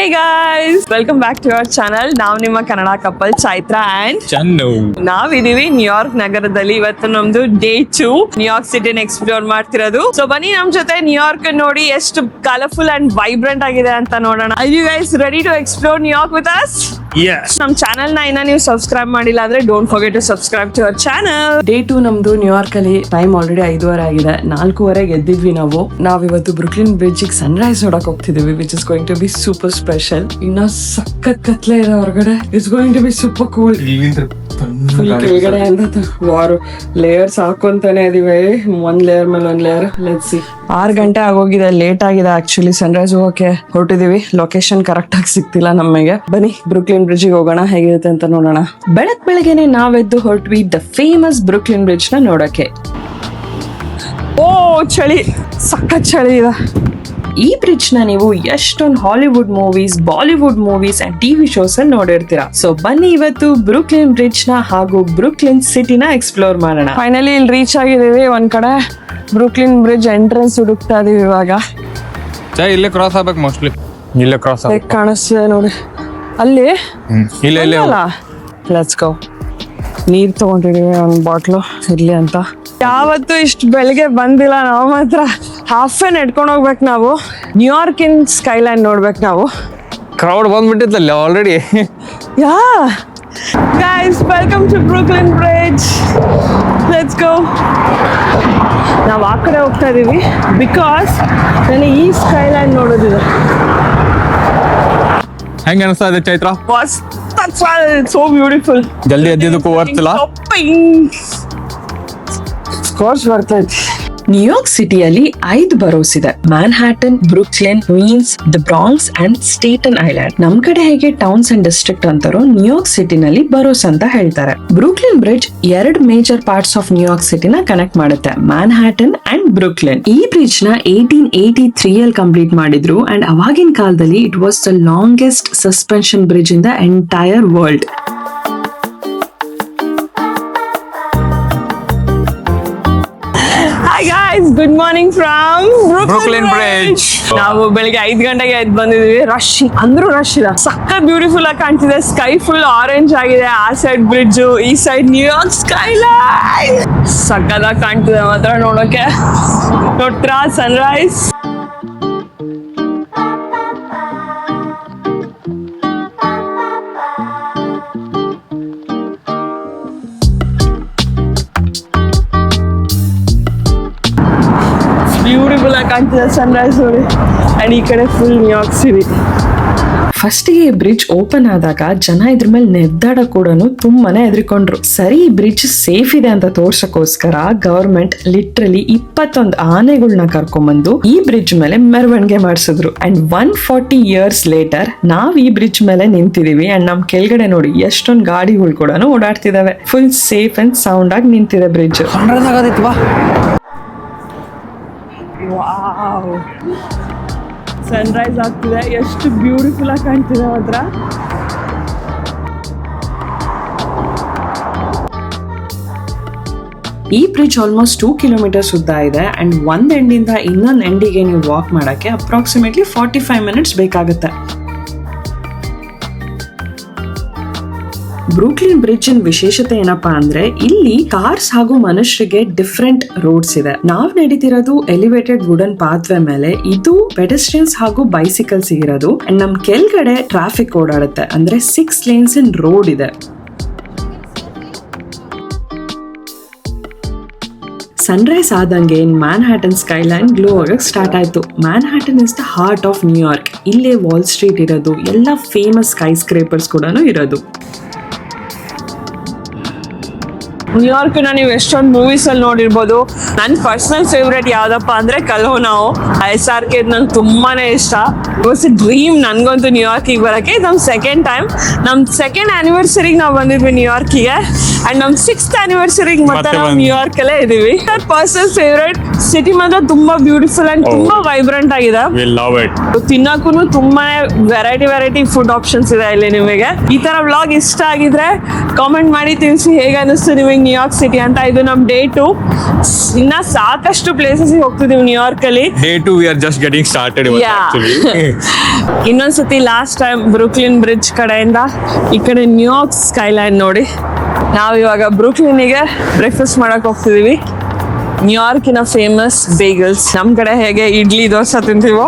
Hey guys, welcome back to our channel. ನಾವು ನಿಮ್ಮ Kannada couple Chaitra and Channu. ನಾವಿದೀವಿ ನ್ಯೂಯಾರ್ಕ್ ನಗರದಲ್ಲಿ. ಇವತ್ತು ನಮ್ದು ಡೇ 2 ನ್ಯೂಯಾರ್ಕ್ ಸಿಟಿನ ಎಕ್ಸ್ಪ್ಲೋರ್ ಮಾಡ್ತಿರೋದು. ಸೊ ಬನ್ನಿ ನಮ್ ಜೊತೆ ನ್ಯೂಯಾರ್ಕ್ ನೋಡಿ ಎಷ್ಟು ಕಲರ್ಫುಲ್ ಅಂಡ್ ವೈಬ್ರೆಂಟ್ ಆಗಿದೆ ಅಂತ ನೋಡೋಣ. Are you guys ready to explore New York with us? Yes. ನಮ್ ಚಾನೆಲ್ ನ ಇನ್ನ ನೀವು ಸಬ್ಸ್ಕ್ರೈಬ್ ಮಾಡಿಲ್ಲ ಅಂದ್ರೆ don't forget to subscribe to our channel. Day 2 ನಮ್ದು ನ್ಯೂಯಾರ್ಕ್ ಅಲ್ಲಿ ಟೈಮ್ ಆಲ್ರೆಡಿ 5:30 ಆಗಿದೆ. 4:15 ಎದ್ದಿದ್ವಿ ನಾವಿವತ್ತು ಬ್ರೂಕ್ಲಿನ್ ಬ್ರಿಡ್ಜ್ ಸನ್ ರೈಸ್ ನೋಡಕ್ ಹೋಗ್ತಿದೀವಿ, which is going to be super special. ಇನ್ನ ಸಖತ್ ಕತ್ಲೆ ಇದೆ ಹೊರಗಡೆ. It's going to be super cool. Full ಕೆಳಗಡೆ ಅಂತ ವಾರು ಲೇಯರ್ಸ್ ಹಾಕೊಂತಾನೆ ಇದೀವಿ, ಒಂದ್ ಲೇಯರ್ ಮೇಲೆ ಒಂದ್ ಲೇಯರ್. Let's see. 6 ಗಂಟೆ ಆಗೋಗಿದೆ, ಲೇಟ್ ಆಗಿದೆ ಆಕ್ಚುಲಿ. ಸನ್ ರೈಸ್ ಹೋಗಕ್ಕೆ ಹೊರಟಿದೀವಿ. ಲೊಕೇಶನ್ ಕರೆಕ್ಟ್ ಆಗಿ ಸಿಗ್ತಿಲ್ಲ ನಮಗೆ. ಬನ್ನಿ ಬ್ರೂಕ್ಲಿನ್ ಬ್ರಿಡ್ಜ್ ಹೋಗೋಣ, ಹೇಗಿರುತ್ತೆ ಅಂತ ನೋಡೋಣ. ಬೆಳಗ್ಗೆನೆ ನಾವೆದ್ದು ಹೊರಟ್ವಿ ದ ಫೇಮಸ್ ಬ್ರೂಕ್ಲಿನ್ ಬ್ರಿಡ್ಜ್ ನ ನೋಡಕ್ಕೆ. ಓ ಚಳಿ, ಸಖತ್ ಚಳಿ ಇದೆ. ಈ ಬ್ರಿಡ್ಜ್ ನ ನೀವು ಎಷ್ಟೊಂದು Hollywood movies, Bollywood movies and TV shows ಅಲ್ಲಿ ನೋಡಿರ್ತೀರಾ. ಸೊ ಬನ್ನಿ ಇವತ್ತು ಬ್ರೂಕ್ಲಿನ್ ಬ್ರಿಡ್ಜ್ ನ ಹಾಗೂ ಬ್ರೂಕ್ಲಿನ್ ಸಿಟಿನ ಎಕ್ಸ್ಪ್ಲೋರ್ ಮಾಡೋಣ. ಫೈನಲಿ ಇಲ್ಲಿ ರೀಚ್ ಆಗಿದೀವಿ. ಒಂದ್ ಕಡೆ ಬ್ರೂಕ್ಲಿನ್ ಬ್ರಿಡ್ಜ್ ಎಂಟ್ರೆನ್ಸ್ ಹುಡುಕ್ತಾ ಇದೀವಿ ಇವಾಗ. ಇಲ್ಲೇ ಕ್ರಾಸ್ ಆಗ್ಬೇಕು, ಮೋಸ್ಟ್ಲಿ ಇಲ್ಲೇ ಕ್ರಾಸ್ ಹೇಗ್ ಕಾಣಿಸ್ತಿದೆ ನೋಡಿ ಅಲ್ಲಿ. ಇಲ್ಲ ಲೆಟ್ಸ್ ಗೋ. ನೀರ್ ತಗೊಂಡಿದೀವಿ ಒಂದ್ ಬಾಟ್ಲು ಇರ್ಲಿ ಅಂತ. ಯಾವತ್ತು ಇಷ್ಟು ಬೆಳಿಗ್ಗೆ ಬಂದಿಲ್ಲ ನಾವು ಮಾತ್ರ. ಹಾಫ್ ಎನ್ ಎಡ್ಕೊಂಡು ಹೋಗ್ಬೇಕು ನಾವು. ನ್ಯೂಯಾರ್ಕ್ ಇನ್ ಸ್ಕೈಲ್ಯಾಂಡ್ ನೋಡ್ಬೇಕು ನಾವು. ಕ್ರೌಡ್ ಬಂದ್ಬಿಟ್ಟಿತ್ತಲ್ಲ already. Yeah guys, welcome to Brooklyn Bridge. Let's go. ನಾವು ಆ ಕಡೆ ಹೋಗ್ತಾ ಇದೀವಿ ಬಿಕಾಸ್ ನನಗೆ ಈ ಸ್ಕೈಲ್ಯಾಂಡ್ ನೋಡೋದಿದೆ. ಹೆಂಗ ಅನಿಸ್ತಾ ಇದೆ ಚೈತ್ರ? So beautiful. ಜಲ್ದಿ ಎದ್ದಿದ್ದಕ್ಕೂ ವರ್ತಿಲ್ಲ. ಕೋರ್ಸ್ ಬರ್ತೈತಿ. ನ್ಯೂಯಾರ್ಕ್ ಸಿಟಿಯಲ್ಲಿ 5 ಬರೋಸ್ ಇದೆ: Manhattan, Brooklyn, Queens, the Bronx and Staten Island. ನಮ್ ಕಡೆ ಹೇಗೆ ಟೌನ್ಸ್ ಅಂಡ್ ಡಿಸ್ಟ್ರಿಕ್ಟ್ ಅಂತಾರೋ, ನ್ಯೂಯಾರ್ಕ್ ಸಿಟಿನಲ್ಲಿ ಬರೋಸ್ ಅಂತ ಹೇಳ್ತಾರೆ. Brooklyn Bridge 2 major parts of New York ಸಿಟಿನ ಕನೆಕ್ಟ್ ಮಾಡುತ್ತೆ, ಮ್ಯಾನ್ಹ್ಯಾಟನ್ ಅಂಡ್ ಬ್ರೂಕ್ಲಿನ್. ಈ ಬ್ರಿಡ್ಜ್ ನ 1883 ಅಲ್ಲಿ ಕಂಪ್ಲೀಟ್ ಮಾಡಿದ್ರು ಅಂಡ್ ಅವಾಗಿನ ಕಾಲದಲ್ಲಿ it was the longest suspension bridge in the entire world. Hi guys, good morning from Brooklyn Bridge. ನಾವು ಬೆಳಿಗ್ಗೆ 5 ಗಂಟೆಗೆ ಎದ್ದು ಬಂದಿದ್ವಿ. ರಶ್ ಅಂದ್ರೂ ರಶ್ ಇದೆ. ಸಖತ್ ಬ್ಯೂಟಿಫುಲ್ ಆಗಿ ಕಾಣ್ತಿದೆ. ಸ್ಕೈ ಫುಲ್ ಆರೆಂಜ್ ಆಗಿದೆ. ಆ ಸೈಡ್ ಬ್ರಿಡ್ಜ್, ಈ ಸೈಡ್ ನ್ಯೂಯಾರ್ಕ್ ಸ್ಕೈಲೈನ್. ಸಖತ್ತಾಗಿ ಕಾಣ್ತಿದೆ ಮಾತ್ರ ನೋಡೋಕೆ. ನೋಡ್ತೀರಾ ಸನ್ ರೈಸ್? ಬ್ಯೂಟಿಫುಲ್ ಆಗಿ ಕಾಣ್ತಿದೆ ಸನ್ ರೈಸ್ ನೋಡಿ. ಅಂಡ್ ಈ ಕಡೆ ಫುಲ್ ನ್ಯೂಯಾರ್ಕ್ ಸಿಟಿ. ಫಸ್ಟ್ ಗೆ ಬ್ರಿಡ್ಜ್ ಓಪನ್ ಆದಾಗ ಜನ ಇದ್ರ ಮೇಲೆ ನೆದ್ದಾಡ ಕೂಡ ತುಂಬಾನೇ ಹೆದರ್ಕೊಂಡ್ರು. ಸರಿ, ಈ ಬ್ರಿಡ್ಜ್ ಸೇಫ್ ಇದೆ ಅಂತ ತೋರ್ಸಕ್ಕೋಸ್ಕರ ಗವರ್ಮೆಂಟ್ ಲಿಟ್ರಲಿ 21 ಆನೆಗಳನ್ನ ಕರ್ಕೊಂಡ್ಬಂದು ಈ ಬ್ರಿಡ್ಜ್ ಮೇಲೆ ಮೆರವಣಿಗೆ ಮಾಡಿಸಿದ್ರು. ಅಂಡ್ 140 years ಲೇಟರ್ ನಾವ್ ಈ ಬ್ರಿಡ್ಜ್ ಮೇಲೆ ನಿಂತಿದೀವಿ. ಅಂಡ್ ನಮ್ ಕೆಳಗಡೆ ನೋಡಿ ಎಷ್ಟೊಂದು ಗಾಡಿಗಳು ಕೂಡ ಓಡಾಡ್ತಿದಾವೆ. ಫುಲ್ ಸೇಫ್ ಅಂಡ್ ಸೌಂಡ್ ಆಗಿ ನಿಂತಿದೆ ಬ್ರಿಡ್ಜ್. ವಾವ್, ಸನ್ ರೈಸ್ ಆಗ್ತಿದೆ. ಎಷ್ಟು ಬ್ಯೂಟಿಫುಲ್ ಆಗಿ ಕಾಣ್ತಿದೆ ಮಾತ್ರ. ಈ ಬ್ರಿಡ್ಜ್ ಆಲ್ಮೋಸ್ಟ್ 2 kilometers ಉದ್ದ ಇದೆ ಅಂಡ್ ಒಂದ್ ಎಂಡಿಂದ ಇನ್ನೊಂದ್ ಎಂಡಿಗೆ ನೀವು ವಾಕ್ ಮಾಡಕ್ಕೆ ಅಪ್ರಾಕ್ಸಿಮೇಟ್ಲಿ 45 minutes ಬೇಕಾಗುತ್ತೆ. ಬ್ರೂಕ್ಲಿನ್ ಬ್ರಿಡ್ಜ್ ವಿಶೇಷತೆ ಏನಪ್ಪಾ ಅಂದ್ರೆ, ಇಲ್ಲಿ ಕಾರ್ಸ್ ಹಾಗೂ ಮನುಷ್ಯರಿಗೆ ಡಿಫ್ರೆಂಟ್ ರೋಡ್ಸ್ ಇದೆ. ನಾವ್ ನಡೀತಿರೋದು ಎಲಿವೇಟೆಡ್ ವುಡನ್ ಪಾತ್ವೆ ಮೇಲೆ. ಇದು ಪೆಡೆಸ್ಟ್ರಿಯನ್ಸ್ ಹಾಗೂ ಬೈಸಿಕಲ್ಸ್ ಇರೋದು. ಅಂಡ್ ನಮ್ ಕೆಳಗಡೆ ಟ್ರಾಫಿಕ್ ಓಡಾಡುತ್ತೆ, ಅಂದ್ರೆ 6 lanes ಇನ್ ರೋಡ್ ಇದೆ. ಸನ್ರೈಸ್ ಆದಂಗೆ ಮ್ಯಾನ್ಹ್ಯಾಟನ್ ಸ್ಕೈಲೈನ್ ಗ್ಲೋ ಆಗಕ್ಕೆ ಸ್ಟಾರ್ಟ್ ಆಯ್ತು. Manhattan is the heart of New York. ಇಲ್ಲೇ ವಾಲ್ ಸ್ಟ್ರೀಟ್ ಇರೋದು, ಎಲ್ಲ ಫೇಮಸ್ ಸ್ಕೈ ಸ್ಕ್ರೇಪರ್ಸ್ ಕೂಡ ಇರೋದು. ನ್ಯೂಯಾರ್ಕ್ ನ ನೀವು ಎಷ್ಟೊಂದು ಮೂವೀಸ್ ಅಲ್ಲಿ ನೋಡಿರ್ಬೋದು. ನನ್ನ ಪರ್ಸನಲ್ ಫೇವ್ರೇಟ್ ಯಾವ್ದಪ್ಪ ಅಂದ್ರೆ ಕಲೋನಾವು. SRK ನಂಗೆ ತುಂಬಾನೇ ಇಷ್ಟ. ಇಟ್ ವಾಸ್ ಎ ಡ್ರೀಮ್ ನನ್ಗಂತೂ ನ್ಯೂಯಾರ್ಕಿಗೆ ಬರಕ್ಕೆ. ಇದು ನಮ್ ಸೆಕೆಂಡ್ ಟೈಮ್. ನಮ್ 2nd anniversary ನಾವು ಬಂದಿದ್ವಿ ನ್ಯೂಯಾರ್ಕಿಗೆ. ಅಂಡ್ ನಮ್ 6th anniversary ಮತ್ತೆ ನಾವು ನ್ಯೂಯಾರ್ಕ್ ಅಲ್ಲೇ ಇದೀವಿ. ನನ್ನ ಪರ್ಸನಲ್ ಫೇವ್ರೇಟ್ ಸಿಟಿ ಮಾತ್ರ ತುಂಬಾ ಬ್ಯೂಟಿಫುಲ್ ಅಂಡ್ ತುಂಬಾ ವೈಬ್ರೆಂಟ್ ಆಗಿದೆ. ತಿನ್ನಕ್ಕೂ ತುಂಬಾನೇ ವೆರೈಟಿ ಫುಡ್ ಆಪ್ಷನ್ಸ್ ಇದೆ ಇಲ್ಲಿ ನಿಮಗೆ. ಈ ತರ ವ್ಲಾಗ್ ಇಷ್ಟ ಆಗಿದ್ರೆ ಕಾಮೆಂಟ್ ಮಾಡಿ ತಿಳಿಸಿ ಹೇಗೆ ಅನಿಸ್ತು ನಿಮಗೆ ನ್ಯೂಯಾರ್ಕ್ ಸಿಟಿ ಅಂತ. ಇದು ನಮ್ ಡೇ 2. ಇನ್ನ ಸಾಕಷ್ಟು ಪ್ಲೇಸಸ್ ಹೋಗ್ತಿದೀವಿ ನ್ಯೂಯಾರ್ಕ್ ಅಲ್ಲಿ. Day 2 we are just getting started actually. ಇನ್ನೊಂದ್ಸತಿ ಲಾಸ್ಟ್ ಟೈಮ್ ಬ್ರೂಕ್ಲಿನ್ ಬ್ರಿಡ್ಜ್ ಕಡೆಯಿಂದ ಈ ಕಡೆ ನ್ಯೂಯಾರ್ಕ್ ಸ್ಕೈಲೈನ್ ನೋಡಿ. ನಾವು ಇವಾಗ ಬ್ರೂಕ್ಲಿನಿಗೆ ಬ್ರೇಕ್ಫಾಸ್ಟ್ ಮಾಡಕ್ ಹೋಗ್ತಿದೀವಿ. ನ್ಯೂಯಾರ್ಕಿನ ಫೇಮಸ್ ಬೇಗಲ್ಸ್. ನಮ್ ಕಡೆ ಹೇಗೆ ಇಡ್ಲಿ ದೋಸೆ ತಿಂತೀವೋ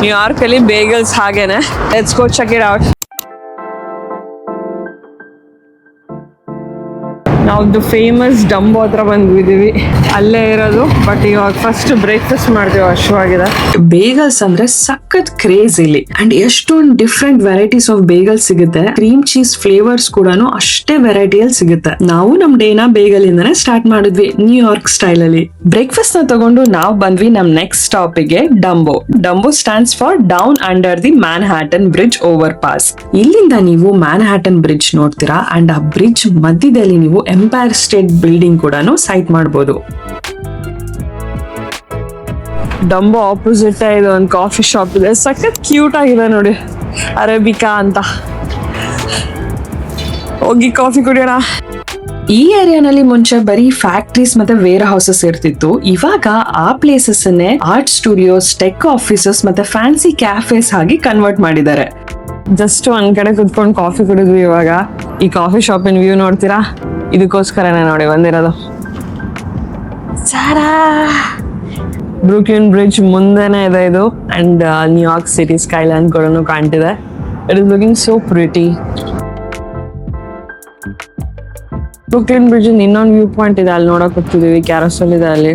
ನ್ಯೂಯಾರ್ಕ್ ಅಲ್ಲಿ ಬೇಗಲ್ಸ್ ಹಾಗೇನೆ. Let's go check it out. ನಾವು ಫೇಮಸ್ ಡಂಬೋ ಹತ್ರ ಬಂದಿದ್ದೀವಿ. ಅಲ್ಲೇ ಇರೋದು, ಬಟ್ ಇವಾಗ ಫಸ್ಟ್ ಬ್ರೇಕ್ಫಾಸ್ಟ್ ಮಾಡ್ತೀವಿ. ಅಷ್ಟವಾಗಿದೆ. ಬೇಗಲ್ಸ್ ಅಂದ್ರೆ ಸಖತ್ ಕ್ರೇಜ್ ಇಲ್ಲಿ. ಅಂಡ್ ಎಷ್ಟೊಂದು ಡಿಫ್ರೆಂಟ್ ವೆರೈಟೀಸ್ ಆಫ್ ಬೇಗಲ್ಸ್ ಸಿಗುತ್ತೆ. ಕ್ರೀಮ್ ಚೀಸ್ ಫ್ಲೇವರ್ಸ್ ಕೂಡ ಅಷ್ಟೇ ವೆರೈಟಿಯಲ್ಲಿ ಸಿಗುತ್ತೆ. ನಾವು ನಮ್ ಡೇನ ಬೇಗಲ್ ಇಂದಾನೆ ಸ್ಟಾರ್ಟ್ ಮಾಡಿದ್ವಿ ನ್ಯೂಯಾರ್ಕ್ ಸ್ಟೈಲ್ ಅಲ್ಲಿ. ಬ್ರೇಕ್ಫಾಸ್ಟ್ ನ ತಗೊಂಡು ನಾವು ಬಂದ್ವಿ ನಮ್ ನೆಕ್ಸ್ಟ್ ಸ್ಟಾಪಿಗೆ Dumbo. Dumbo stands for down under the Manhattan Bridge overpass. ಇಲ್ಲಿಂದ ನೀವು ಮ್ಯಾನ್ಹ್ಯಾಟನ್ ಬ್ರಿಡ್ಜ್ ನೋಡ್ತೀರಾ. ಅಂಡ್ ಆ ಬ್ರಿಡ್ಜ್ ಮಧ್ಯದಲ್ಲಿ ನೀವು ಎಂಪೈರ್ ಸ್ಟೇಟ್ ಬಿಲ್ಡಿಂಗ್ ಕೂಡ ಸೈಟ್ ಮಾಡಬಹುದು. ಡಂಬೋ ಆಪೋಸಿಟ್ ಇದು ಒಂದು ಕಾಫಿ ಶಾಪ್ ಇದೆ. ಸಖತ್ ಕ್ಯೂಟ್ ಆಗಿದೆ ನೋಡಿ, ಅರೇಬಿಕಾ ಅಂತ. ಹೋಗಿ ಕಾಫಿ ಕುಡಿಯೋಣ. ಈ ಏರಿಯಾನಲ್ಲಿ ಮುಂಚೆ ಬರೀ ಫ್ಯಾಕ್ಟ್ರೀಸ್ ಮತ್ತೆ ವೇರ್ ಹೌಸಸ್ ಇರ್ತಿತ್ತು. ಇವಾಗ ಆ ಪ್ಲೇಸಸ್ ಅನ್ನೇ ಆರ್ಟ್ ಸ್ಟುಡಿಯೋಸ್, ಟೆಕ್ ಆಫೀಸಸ್ ಮತ್ತೆ ಫ್ಯಾನ್ಸಿ ಕ್ಯಾಫೇಸ್ ಆಗಿ ಕನ್ವರ್ಟ್ ಮಾಡಿದ್ದಾರೆ. ಜಸ್ಟ್ ಒಂದ್ ಕಡೆ ಕುತ್ಕೊಂಡು ಕಾಫಿ ಕುಡಿದ್ವಿ. ಇವಾಗ ಈ ಕಾಫಿ ಶಾಪಿನ ವ್ಯೂ ನೋಡ್ತೀರಾ? ಇದಕ್ಕೋಸ್ಕರನೇ ನೋಡಿ ಬಂದಿರೋದು. ಬ್ರೂಕ್ಲಿನ್ ಬ್ರಿಡ್ಜ್ ಮುಂದೆನೆ ಇದೆ ಇದು. ಅಂಡ್ ನ್ಯೂಯಾರ್ಕ್ ಸಿಟಿ ಸ್ಕೈಲೈನ್ ಕೂಡ ಕಾಣ್ತಿದೆ. It is looking so pretty. Brooklyn bridge ಇನ್ನೊಂದು ವ್ಯೂ ಪಾಯಿಂಟ್ ಇದೆ, ಅಲ್ಲಿ ನೋಡಕ್ ಹೋಗ್ತಿದೀವಿ. ಕ್ಯಾರಸಲ್ ಇದೆ ಅಲ್ಲಿ.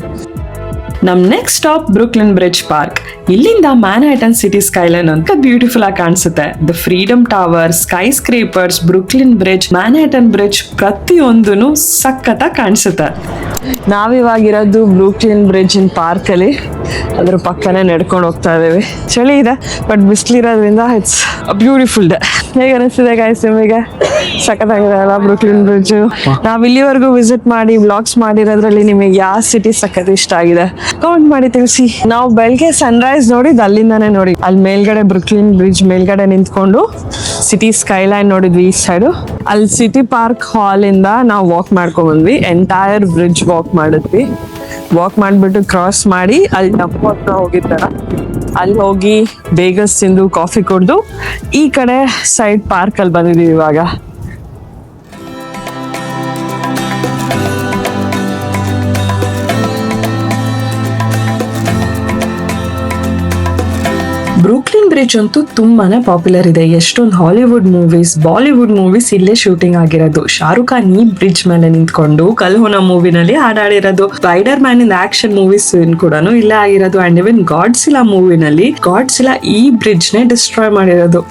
ನಮ್ next stop Brooklyn bridge park. ಇಲ್ಲಿಂದ ಮ್ಯಾನ್ಹ್ಯಾಟನ್ ಸಿಟಿ ಸ್ಕೈಲೈನ್ ಅಂತ ಬ್ಯೂಟಿಫುಲ್ ಆಗಿ ಕಾಣಿಸುತ್ತೆ. The freedom tower, sky scrapers, Brooklyn bridge, Manhattan bridge ಪ್ರತಿಯೊಂದೂ ಸಖತ್ತಾಗಿ ಕಾಣಿಸುತ್ತೆ. ನಾವಿವಾಗಿರೋದು ಬ್ರೂಕ್ಲಿನ್ ಬ್ರಿಡ್ಜ್ ಇನ್ ಪಾರ್ಕ್ ಅಲ್ಲಿ. ಅದ್ರ ಪಕ್ಕನೇ ನಡ್ಕೊಂಡು ಹೋಗ್ತಾ ಇದ್ದೀವಿ. ಚಳಿ ಇದೆ, ಬಟ್ ಬಿಸಿಲಿರೋದ್ರಿಂದ ಇಟ್ಸ್ ಬ್ಯೂಟಿಫುಲ್ ಡೇ. ಹೇಗೆ ಅನಿಸ್ತಿದೆ ಗೈಸ್ ನಿಮಗೆ? ಸಖತ್ತಾಗಿದೆ ಅಲ್ಲ ಬ್ರೂಕ್ಲಿನ್ ಬ್ರಿಡ್ಜ್. ನಾವ್ ಇಲ್ಲಿವರೆಗೂ ವಿಸಿಟ್ ಮಾಡಿ ವ್ಲಾಗ್ಸ್ ಮಾಡಿರೋದ್ರಲ್ಲಿ ನಿಮಗೆ ಯಾವ ಸಿಟಿ ಸಖತ್ ಇಷ್ಟ ಆಗಿದೆ ಕಾಮೆಂಟ್ ಮಾಡಿ ತಿಳಿಸಿ. ನಾವು ಬೆಳಗ್ಗೆ ಸನ್ರೈಸ್ ನೋಡಿದ್ ಅಲ್ಲಿಂದಾನೇ ನೋಡಿ. ಅಲ್ಲಿ ಮೇಲ್ಗಡೆ ಬ್ರೂಕ್ಲಿನ್ ಬ್ರಿಡ್ಜ್ ಮೇಲ್ಗಡೆ ನಿಂತ್ಕೊಂಡು ಸಿಟಿ ಸ್ಕೈಲೈನ್ ನೋಡಿದ್ವಿ ಈ ಸೈಡು. ಅಲ್ಲಿ ಸಿಟಿ ಪಾರ್ಕ್ ಹಾಲ್ ಇಂದ ನಾವು ವಾಕ್ ಮಾಡ್ಕೊಂಡ್ ಬಂದ್ವಿ. ಎಂಟೈರ್ ಬ್ರಿಡ್ಜ್ ವಾಕ್ ಮಾಡಿದ್ವಿ. ವಾಕ್ ಮಾಡಿಬಿಟ್ಟು ಕ್ರಾಸ್ ಮಾಡಿ ಅಲ್ಲಿ ಡಂಬೋ ಹತ್ರ ಹೋಗಿದ್ದಾರ. ಅಲ್ಲಿ ಹೋಗಿ ಬೇಗಸ್ ತಿಂದು ಕಾಫಿ ಕುಡ್ದು ಈ ಕಡೆ ಸೈಡ್ ಪಾರ್ಕ್ ಅಲ್ಲಿ ಬಂದಿದ್ದೀವಿ ಇವಾಗ. ಬ್ರೂಕ್ಲಿನ್ ಬ್ರಿಡ್ಜ್ ಅಂತೂ ತುಂಬಾನೇ ಪಾಪ್ಯುಲರ್ ಇದೆ. ಎಷ್ಟೊಂದು ಹಾಲಿವುಡ್ ಮೂವೀಸ್, ಬಾಲಿವುಡ್ ಮೂವೀಸ್ ಇಲ್ಲೇ ಶೂಟಿಂಗ್ ಆಗಿರೋದು. ಶಾರುಖ್ ಖಾನ್ ಈ ಬ್ರಿಡ್ಜ್ ಮೇಲೆ ನಿಂತ್ಕೊಂಡು ಕಲ್ಹೋನಾ ಮೂವಿನಲ್ಲಿ ಹಾಡಾಡಿರೋದು. ಸ್ಪೈಡರ್ ಮ್ಯಾನ್ ಇಂದ ಆಕ್ಷನ್ ಮೂವೀಸ್ ಕೂಡ ಇಲ್ಲೇ ಆಗಿರೋದು. ಅಂಡ್ ಇವನ್ ಗಾಡ್ಸಿಲಾ ಮೂವಿನಲ್ಲಿ ಗಾಡ್ಸಿಲಾ ಈ ಬ್ರಿಡ್ಜ್ ನೇ ಡಿಸ್ಟ್ರಾಯ್ ಮಾಡಿರೋದು.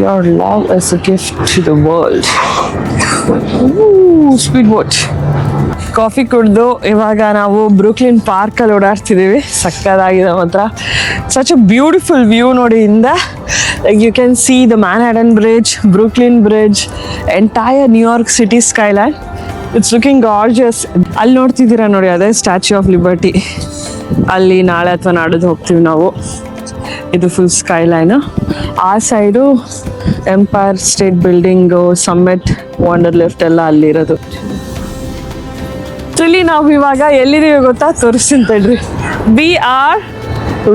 Your love is a gift to the world. Speed boat. Coffee ಕುಡ್ದು ಇವಾಗ ನಾವು ಬ್ರೂಕ್ಲಿನ್ ಪಾರ್ಕ್ ಅಲ್ಲಿ ಓಡಾಡ್ತಿದೀವಿ. ಸಕ್ಕದಾಗಿದೆ ಮಾತ್ರ. ಸಚ್ ಅ ಬ್ಯೂಟಿಫುಲ್ ವ್ಯೂ ನೋಡಿ ಇಂದ. You can see the Manhattan bridge, Brooklyn bridge, entire New York city skyline. It's looking gorgeous. ಅಲ್ಲಿ ನೋಡ್ತಿದ್ದೀರಾ ನೋಡಿ, ಅದೇ ಸ್ಟ್ಯಾಚ್ಯೂ ಆಫ್ ಲಿಬರ್ಟಿ. ಅಲ್ಲಿ ನಾಳೆ ಅಥವಾ ನಾಡಿದ್ದು ಹೋಗ್ತೀವಿ ನಾವು. ಇದು ಫುಲ್ ಸ್ಕೈಲೈನ್. ಆ side empire state building, summit, wonder lift ಎಲ್ಲ ಅಲ್ಲಿರೋದು. ಇಲ್ಲಿ ನಾವು ಇವಾಗ ಎಲ್ಲಿದ್ದೀವಿ ಗೊತ್ತಾ? ತೋರಿಸ್ತೀನಿ ತಡ್ರಿ. We are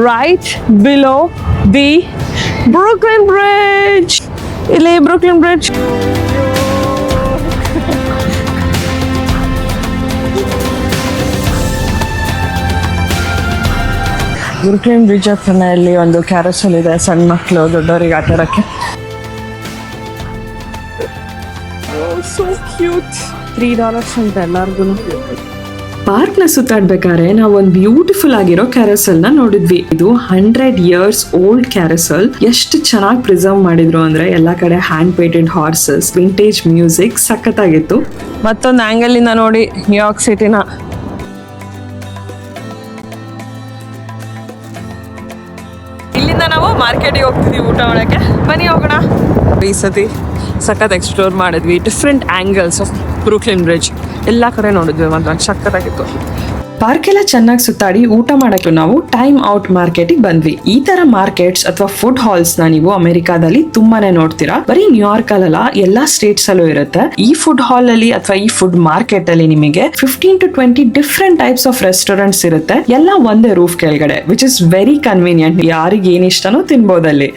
right below the Brooklyn bridge. ಇಲ್ಲಿ ಬ್ರೂಕ್ಲಿನ್ ಬ್ರಿಡ್ಜ್. ಬ್ರೂಕ್ಲಿನ್ ಬ್ರಿಡ್ಜ್ ಹತ್ರನ ಇಲ್ಲಿ ಒಂದು ಕ್ಯಾರಸಲ್ ಇದೆ, ಸಣ್ಣ ಮಕ್ಕಳು ದೊಡ್ಡವರಿಗೆ ಆಟ ಆಡಕ್ಕೆ. So cute. $3 ಅಂತ ಎಲ್ಲಾರ್ಗು. ಪಾರ್ಕ್ ನ ಸುತ್ತಾಡ್ಬೇಕಾದ್ರೆ ನಾವು ಒಂದು ಬ್ಯೂಟಿಫುಲ್ ಆಗಿರೋ ಕ್ಯಾರಸಲ್ ನ ನೋಡಿದ್ವಿ. ಇದು 100 years ಓಲ್ಡ್ ಕ್ಯಾರಸಲ್. ಎಷ್ಟು ಚೆನ್ನಾಗಿ ಪ್ರಿಸರ್ವ್ ಮಾಡಿದ್ರು ಅಂದ್ರೆ ಎಲ್ಲಾ ಕಡೆ hand painted horses, vintage music, ಸಖತ್ತಾಗಿತ್ತು. ಮತ್ತೊಂದು ಆಂಗಲ್ ಇಂದ ನೋಡಿ ನ್ಯೂಯಾರ್ಕ್ ಸಿಟಿನ. ಇಲ್ಲಿಂದ ನಾವು ಮಾರ್ಕೆಟಿಗೆ ಹೋಗ್ತಿದೀವಿ ಊಟ ಮಾಡಕ್ಕೆ. ಬನ್ನಿ ಹೋಗೋಣ. ಈ ಸತಿ ಸಖತ್ ಎಕ್ಸ್ಪ್ಲೋರ್ ಮಾಡಿದ್ವಿ. Different angles of Brooklyn bridge ಎಲ್ಲ ಕಡೆ ನೋಡಿದ್ವಿ. ಮಾತ್ರ ಸಖತ್ತಾಗಿತ್ತು. ಪಾರ್ಕ್ ಎಲ್ಲ ಚೆನ್ನಾಗಿ ಸುತ್ತಾಡಿ ಊಟ ಮಾಡಕ್ಕೆ ನಾವು ಟೈಮ್ ಔಟ್ ಮಾರ್ಕೆಟ್ ಬಂದ್ವಿ. ಈ ತರ ಮಾರ್ಕೆಟ್ಸ್ ಅಥವಾ ಫುಡ್ ಹಾಲ್ಸ್ ನ ನೀವು ಅಮೆರಿಕಾದಲ್ಲಿ ತುಂಬಾನೇ ನೋಡ್ತೀರಾ. ಬರೀ ನ್ಯೂಯಾರ್ಕ್ ಅಲ್ಲ, ಎಲ್ಲಾ ಸ್ಟೇಟ್ಸ್ ಅಲ್ಲೂ ಇರುತ್ತೆ. ಈ ಫುಡ್ ಹಾಲ್ ಅಲ್ಲಿ ಅಥವಾ ಈ ಫುಡ್ ಮಾರ್ಕೆಟ್ ಅಲ್ಲಿ ನಿಮಗೆ 15 to 20 different types of restaurants ಇರುತ್ತೆ, ಎಲ್ಲ ಒಂದೇ ರೂಫ್ ಕೆಳಗಡೆ, ವಿಚ್ ಇಸ್ ವೆರಿ ಕನ್ವೀನಿಯಂಟ್. ಯಾರಿಗೆ ಏನ್ ಇಷ್ಟನೋ ತಿನ್ಬೋದಲ್ಲಿ.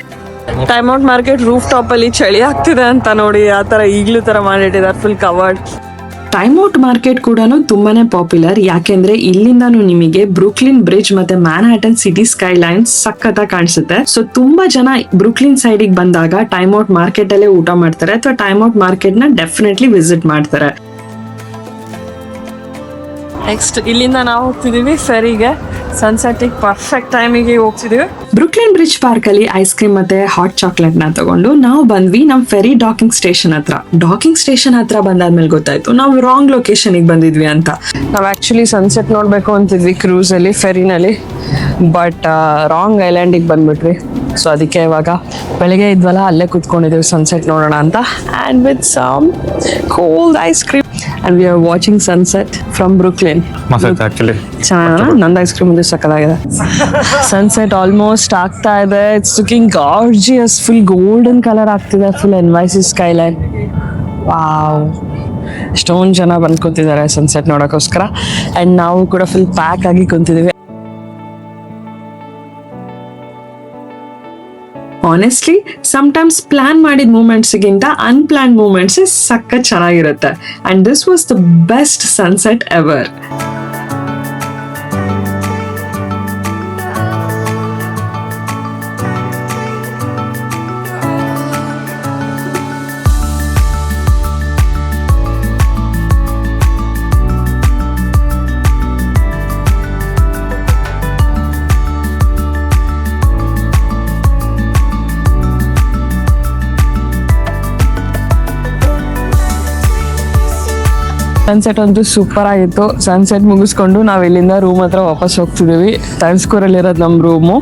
Time Out Market roof top ಅಲ್ಲಿ ಚಳಿ ಆಗ್ತಿದೆ ಅಂತ ನೋಡಿ ಆ ತರ ಈಗ್ಲೂ ತರ ಮಾಡಿಟ್ಟಿದ್ದಾರೆ, full covered. Time Out market ಕೂಡ ತುಂಬಾನೇ ಪಾಪ್ಯುಲರ್, ಯಾಕೆಂದ್ರೆ ಇಲ್ಲಿಂದಾನು ನಿಮಗೆ ಬ್ರೂಕ್ಲಿನ್ ಬ್ರಿಡ್ಜ್ ಮತ್ತೆ ಮ್ಯಾನ್ಹ್ಯಾಟನ್ ಸಿಟಿ ಸ್ಕೈ ಲೈನ್ಸ್ ಸಖತ್ತಾಗಿ ಕಾಣಿಸುತ್ತೆ. ಸೊ ತುಂಬಾ ಜನ ಬ್ರೂಕ್ಲಿನ್ ಸೈಡ್ ಬಂದಾಗ ಟೈಮ್ ಔಟ್ ಮಾರ್ಕೆಟ್ ಅಲ್ಲೇ ಊಟ ಮಾಡ್ತಾರೆ ಅಥವಾ ಟೈಮ್ ಔಟ್ ಮಾರ್ಕೆಟ್ ನ ಡೆಫಿನೆಟ್ಲಿ ವಿಸಿಟ್ ಮಾಡ್ತಾರೆ. ನೆಕ್ಸ್ಟ್ ಇಲ್ಲಿಂದ ನಾವು ಹೋಗ್ತಿದೀವಿ ಫೆರಿಗೆ, ಸನ್ಸೆಟ್ ಪರ್ಫೆಕ್ಟ್ ಟೈಮಿಗೆ ಹೋಗ್ತಿದೀವಿ. ಬ್ರೂಕ್ಲಿನ್ ಬ್ರಿಡ್ಜ್ ಪಾರ್ಕ್ ಅಲ್ಲಿ ಐಸ್ ಕ್ರೀಮ್ ಮತ್ತೆ ಹಾಟ್ ಚಾಕ್ಲೇಟ್ ನ ತಗೊಂಡು ನಾವು ಬಂದ್ವಿ ನಮ್ ಫೆರಿ ಡಾಕಿಂಗ್ ಸ್ಟೇಷನ್ ಹತ್ರ. ಡಾಕಿಂಗ್ ಸ್ಟೇಷನ್ ಹತ್ರ ಬಂದಾದ್ಮೇಲೆ ಗೊತ್ತಾಯ್ತು ನಾವು ರಾಂಗ್ ಲೊಕೇಶನ್ ಬಂದಿದ್ವಿ ಅಂತ. ನಾವು ಆಕ್ಚುಲಿ ಸನ್ಸೆಟ್ ನೋಡ್ಬೇಕು ಅಂತಿದ್ವಿ ಕ್ರೂಸ್ ಅಲ್ಲಿ ಫೆರಿನಲ್ಲಿ, ಬಟ್ ರಾಂಗ್ ಐಲ್ಯಾಂಡಿಗೆ ಬಂದ್ಬಿಟ್ವಿ. ಸೊ ಅದಕ್ಕೆ ಇವಾಗ ಬೆಳಗ್ಗೆ ಇದ್ವಲ್ಲ ಅಲ್ಲೇ ಕುತ್ಕೊಂಡಿದ್ದೀವಿ ಸನ್ಸೆಟ್ ನೋಡೋಣ ಅಂತ, and with some cold ice cream and we are watching sunset from Brooklyn. ಮಸ್ತ್ ಆಕ್ಚುಲಿ. ಚೆನ್ನಾಗಿ ನಂದು ಐಸ್ ಕ್ರೀಮ್ ಸಕ್ಕತ್ತಾಗಿದೆ. ಸನ್ಸೆಟ್ ಆಲ್ಮೋಸ್ಟ್ ಆಗ್ತಾ ಇದೆ. It's looking gorgeous, full golden colour ಆಗ್ತಿದೆ, ಫುಲ್ ಎನ್ವೈಸಿ ಸ್ಕೈಲೈನ್. ವಾವ್, ಎಷ್ಟೊಂದು ಜನ ಬಂದು ಕೂತಿದ್ದಾರೆ ಸನ್ಸೆಟ್ ನೋಡೋಕ್ಕೋಸ್ಕರ, ಆ್ಯಂಡ್ ನಾವು ಕೂಡ ಫುಲ್ ಪ್ಯಾಕ್ ಆಗಿ ಕುಂತಿದ್ದೀವಿ. ಆನೆಸ್ಟ್ಲಿ ಸಮ್ಟೈಮ್ಸ್ ಪ್ಲಾನ್ ಮಾಡಿದ ಮೂಮೆಂಟ್ಸ್ ಗಿಂತ ಅನ್ಪ್ಲಾನ್ ಮೂಮೆಂಟ್ಸ್ ಸಖತ್ ಚೆನ್ನಾಗಿರುತ್ತೆ. And this was the best sunset ever. Sunset ಅಂತೂ ಸೂಪರ್ ಆಗಿತ್ತು. ಸನ್ಸೆಟ್ ಮುಗಿಸ್ಕೊಂಡು ನಾವು ಇಲ್ಲಿಂದ ರೂಮ್ ಹತ್ರ ವಾಪಸ್ ಹೋಗ್ತಿದ್ದೀವಿ. ಟೈಮ್ ಸ್ಕ್ವೇರ್ ಇರೋದು ನಮ್ಮ ರೂಮು.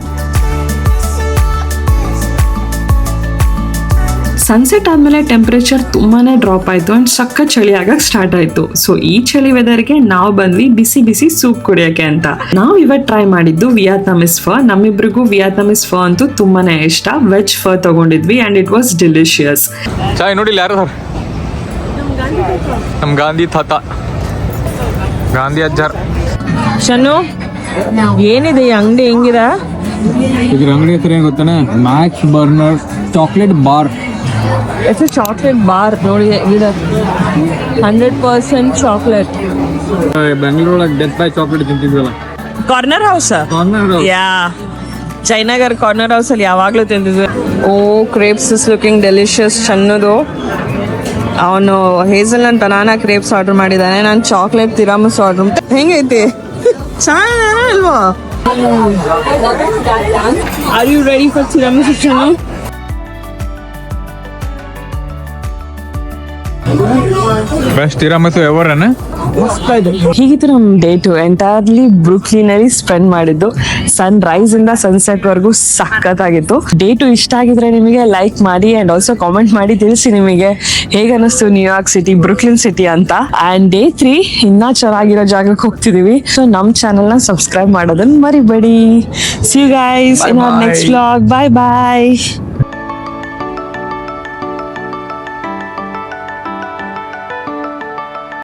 ಸನ್ಸೆಟ್ ಆದ್ಮೇಲೆ ಟೆಂಪರೇಚರ್ ತುಂಬಾನೇ ಡ್ರಾಪ್ ಆಯ್ತು ಅಂಡ್ ಸಖತ್ ಚಳಿ ಆಗಕ್ ಸ್ಟಾರ್ಟ್ ಆಯ್ತು. ಸೊ ಈ ಚಳಿ ವೆದರ್ಗೆ ನಾವು ಬಂದ್ವಿ ಬಿಸಿ ಬಿಸಿ ಸೂಪ್ ಕುಡಿಯಕ್ಕೆ ಅಂತ. ನಾವು ಇವತ್ತು ಟ್ರೈ ಮಾಡಿದ್ದು ವಿಯತ್ನಾಮಿಸ್ ಫರ್. ನಮ್ಮಿಬ್ರಿಗೂ ವಿಯತ್ನಾಮಿಸ್ ಫರ್ ಅಂತೂ ತುಂಬಾನೇ ಇಷ್ಟ. ವೆಜ್ ಫರ್ ತಗೊಂಡಿದ್ವಿ ಅಂಡ್ ಇಟ್ ವಾಸ್ ಡಿಲಿಷಿಯಸ್. ಚಾಯ್ ನೋಡಿ ಯಾರು ಸರ್? ನಮ್ಮ ಗಾಂಧಿ ತಾತ, ಗಾಂಧಿ ಅಜ್ಜಾರ್. ಶನು, ಏನಿದೆ ಈ ಅಂಗಡಿ, ಹೆಂಗಿದೆ ಇದ್ರ ಅಂಗಡಿ ಹೆಸರು ಏನು ಗೊತ್ತಾನೆ? Max Brenner chocolate bar. It's a chocolate bar. ನೋಡಿ 100% ಚಾಕ್ಲೇಟ್. ಬೆಂಗಳೂರೊಳಗೆ ಡೆತ್ ಬೈ ಚಾಕ್ಲೇಟ್ ತಿಂತಿದ್ವಲ್ಲ, corner house. Yeah, Jayanagar corner house ಅಲ್ಲಿ ಯಾವಾಗಲೂ ತಿಂತಿದ್ವಿ. Oh, crepes is looking delicious. ಚೆನ್ನದು. ಅವನು ಹೇಸಲ್ನಟ್ ಬನಾನಾ ಕ್ರೇಪ್ಸ್ ಆರ್ಡರ್ ಮಾಡಿದ್ದಾನೆ, ನಾನು ಚಾಕ್ಲೇಟ್ ತಿರಾಮಸ್ ಆರ್ಡರ್. ಹೆಂಗೈತಿ? ಚೆನ್ನಾಗಿದೆ ಅಲ್ವಾ? Are you ready for tiramisu? Best tiramisu ever ಅನ್ನ. ಹೀಗಿತ್ತು ನಮ್ಮ ಡೇ ಟು. ಎಂಟೈರ್ಲಿ ಬ್ರೂಕ್ಲಿನಲ್ಲಿ ಸ್ಪೆಂಡ್ ಮಾಡಿದ್ದು. ಸನ್ ರೈಸ್ ಇಂದ ಸನ್ಸೆಟ್ ವರೆಗೂ ಸಖತ್ತಾಗಿತ್ತು. ಡೇ ಟು ಇಷ್ಟ ಆಗಿದ್ರೆ ನಿಮಗೆ ಲೈಕ್ ಮಾಡಿ ಅಂಡ್ ಆಲ್ಸೋ ಕಾಮೆಂಟ್ ಮಾಡಿ ತಿಳಿಸಿ ನಿಮಗೆ ಹೇಗೆ ಅನಿಸ್ತು ನ್ಯೂಯಾರ್ಕ್ ಸಿಟಿ, ಬ್ರೂಕ್ಲಿನ್ ಸಿಟಿ ಅಂತ. ಅಂಡ್ ಡೇ 3 ಇನ್ನೂ ಚೆನ್ನಾಗಿರೋ ಜಾಗಕ್ಕೆ ಹೋಗ್ತಿದೀವಿ. ಸೊ ನಮ್ಮ ಚಾನಲ್ನ ಸಬ್ಸ್ಕ್ರೈಬ್ ಮಾಡೋದನ್ನ ಮರಿಬೇಡಿ. See you guys in our next vlog. Bye bye.